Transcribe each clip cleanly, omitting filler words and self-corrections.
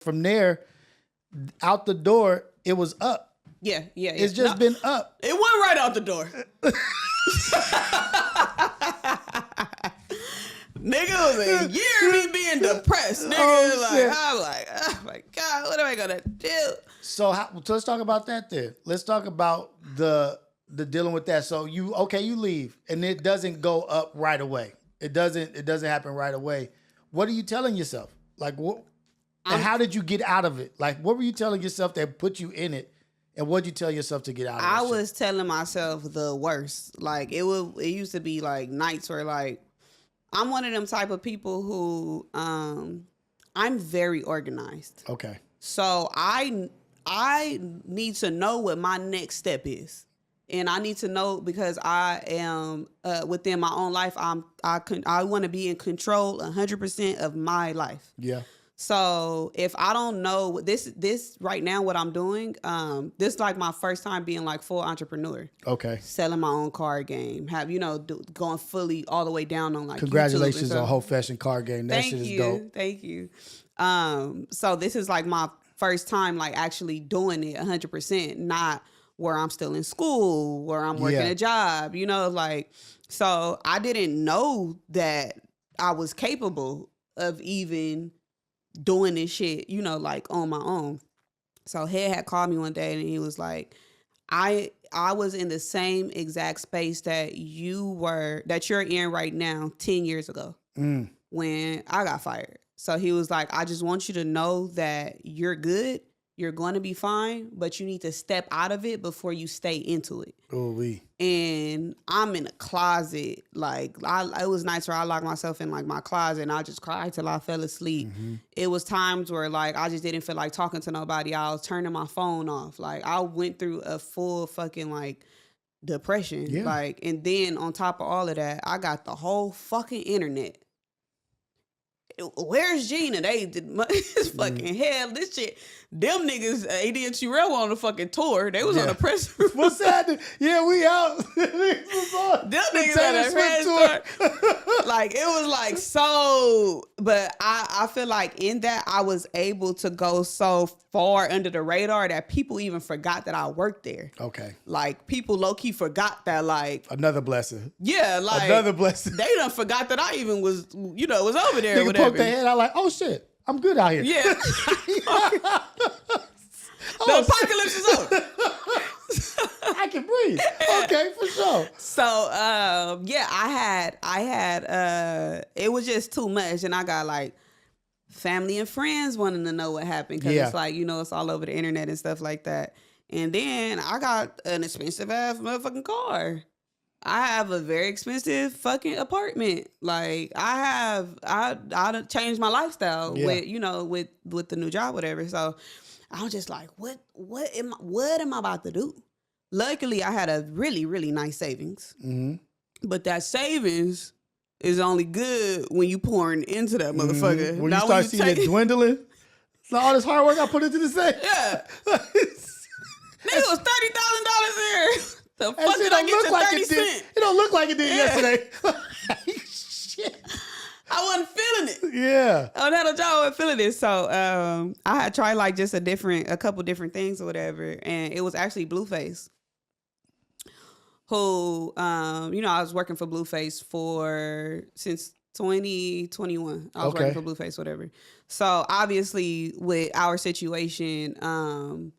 From there, out the door, it was up. Yeah. It's just been up. It went right out the door. Nigga was a year of me being depressed. Nigga, I'm like, oh my God, what am I gonna do? So let's talk about that then. Let's talk about the dealing with that. So you leave and it doesn't go up right away. It doesn't happen right away. What are you telling yourself? Like what? And how did you get out of it? Like what were you telling yourself that put you in it? And what'd you tell yourself to get out of it? I was telling myself the worst. Like it used to be like nights where like I'm one of them type of people who I'm very organized. Okay. So I need to know what my next step is. And I need to know because I am within my own life. I want to be in control 100% of my life. Yeah. So if I don't know this right now, what I'm doing, this is like my first time being like full entrepreneur. Okay. Selling my own card game, going fully all the way down on like congratulations YouTube on Whole Fashion Card Game. That shit is dope. Thank you. So this is like my first time like actually doing it 100%, not where I'm still in school, where I'm working a job, like, so I didn't know that I was capable of even doing this shit, like on my own. So Head had called me one day and he was like, I was in the same exact space that you're in right now 10 years ago when I got fired. So he was like, I just want you to know that you're good. You're going to be fine, but you need to step out of it before you stay into it. And I'm in a closet. Like, it was nights where I locked myself in like my closet and I just cried till I fell asleep. Mm-hmm. It was times where like I just didn't feel like talking to nobody. I was turning my phone off. Like I went through a full fucking like depression. Yeah. Like, and then on top of all of that, I got the whole fucking internet. Where's Gina? They did fucking hell. This shit. Them niggas, AD and Chirel on the fucking tour. They was on the press. What's that? Yeah, we out. Them niggas had a press tour. Like it was like so. But I feel like in that I was able to go so far under the radar that people even forgot that I worked there. Okay. Like people low key forgot that like another blessing. Yeah, like another blessing. They done forgot that I even was was over there. Nigga poked their head out like, oh shit, I'm good out here. Yeah. The apocalypse is over. I can breathe. Okay, for sure. So I had it was just too much, and I got like family and friends wanting to know what happened because it's like it's all over the internet and stuff like that. And then I got an expensive ass motherfucking car. I have a very expensive fucking apartment. Like I changed my lifestyle with the new job, whatever. So I was just like, what am I about to do? Luckily, I had a really, really nice savings. Mm-hmm. But that savings is only good when you pouring into that motherfucker. When you start seeing it dwindling, so all this hard work I put into the savings. Yeah. Nigga, was $30,000 there. The fuck did I get to like 30 cents? It don't look like it did yesterday. Shit. I wasn't feeling it. Yeah. On that job, I wasn't feeling it. So I had tried like just a couple different things or whatever. And it was actually Blueface. Who, I was working for Blueface since 2021. I was working for Blueface, whatever. So obviously with our situation, I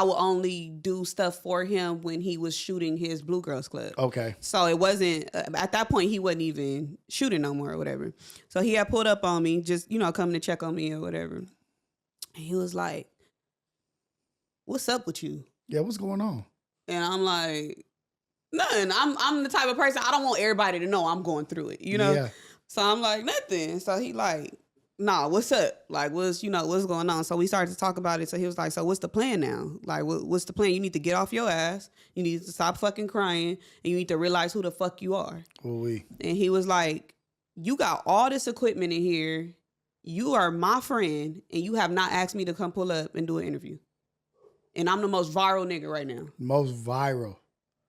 would only do stuff for him when he was shooting his Blue Girls Club. Okay. So it wasn't, at that point, he wasn't even shooting no more or whatever. So he had pulled up on me, just, coming to check on me or whatever. And he was like, what's up with you? Yeah, what's going on? And I'm like, nothing. I'm the type of person, I don't want everybody to know I'm going through it, Yeah. So I'm like, nothing. So he like, nah, what's up? Like, what's going on? So we started to talk about it. So he was like, so what's the plan now? Like, what's the plan? You need to get off your ass. You need to stop fucking crying. And you need to realize who the fuck you are. Ooh-wee. And he was like, you got all this equipment in here. You are my friend. And you have not asked me to come pull up and do an interview. And I'm the most viral nigga right now. Most viral.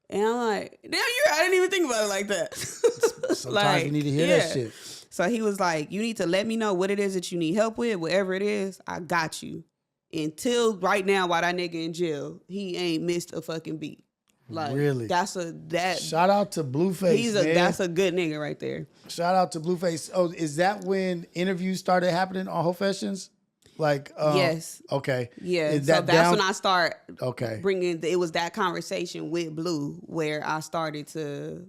And I'm like, damn, I didn't even think about it like that. Sometimes you need to hear that shit. So he was like, you need to let me know what it is that you need help with. Whatever it is, I got you. Until right now, while that nigga in jail, he ain't missed a fucking beat. Like, really? Shout out to Blueface, man. That's a good nigga right there. Shout out to Blueface. Oh, is that when interviews started happening on Professions? Like, yes. Okay. Yeah. Is so that's when I start bringing, it was that conversation with Blue where I started to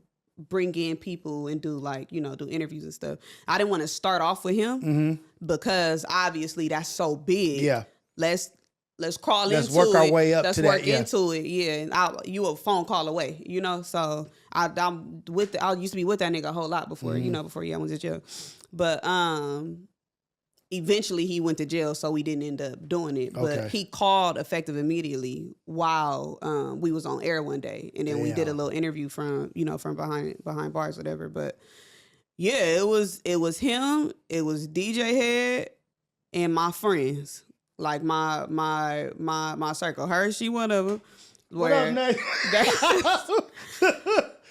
bring in people and do like, you know, do interviews and stuff. I didn't want to start off with him because obviously that's so big. Yeah. Let's crawl into it. Let's work our way up to that. Let's work into it. Yeah. And you a phone call away, you know? So I used to be with that nigga a whole lot before, you know, before I went to jail. But, eventually he went to jail, so we didn't end up doing it. But he called effective immediately while we was on air one day, and then we did a little interview from behind bars, whatever. But yeah, it was him, it was DJ Head, and my friends, like my circle. Her, she one of them. What up, Nate? They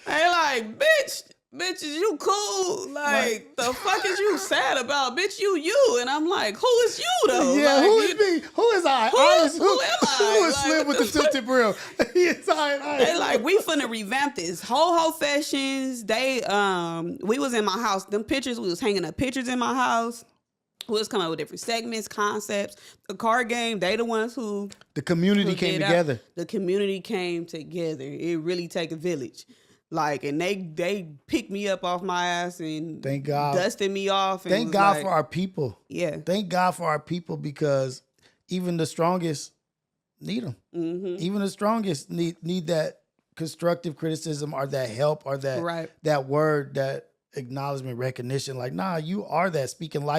like, bitch, is you cool? Like, the fuck is you sad about? Bitch, you. And I'm like, who is you, though? Yeah, like, who is me? Who is I? Who am I? Who is Like, Slim with the tilted brim? Yes, They like, we finna revamp this. Ho Fashions, they, we was in my house. Them pictures, we was hanging up pictures in my house. We was coming up with different segments, concepts. The card game, they the ones who... The community came together. The community came together. It really take a village. Like, and they picked me up off my ass and thank God, dusted me off. And thank God for our people. Yeah. Thank God for our people, because even the strongest need them. Mm-hmm. Even the strongest need that constructive criticism or that help or that word, that acknowledgement, recognition. Like, nah, you are that, speaking life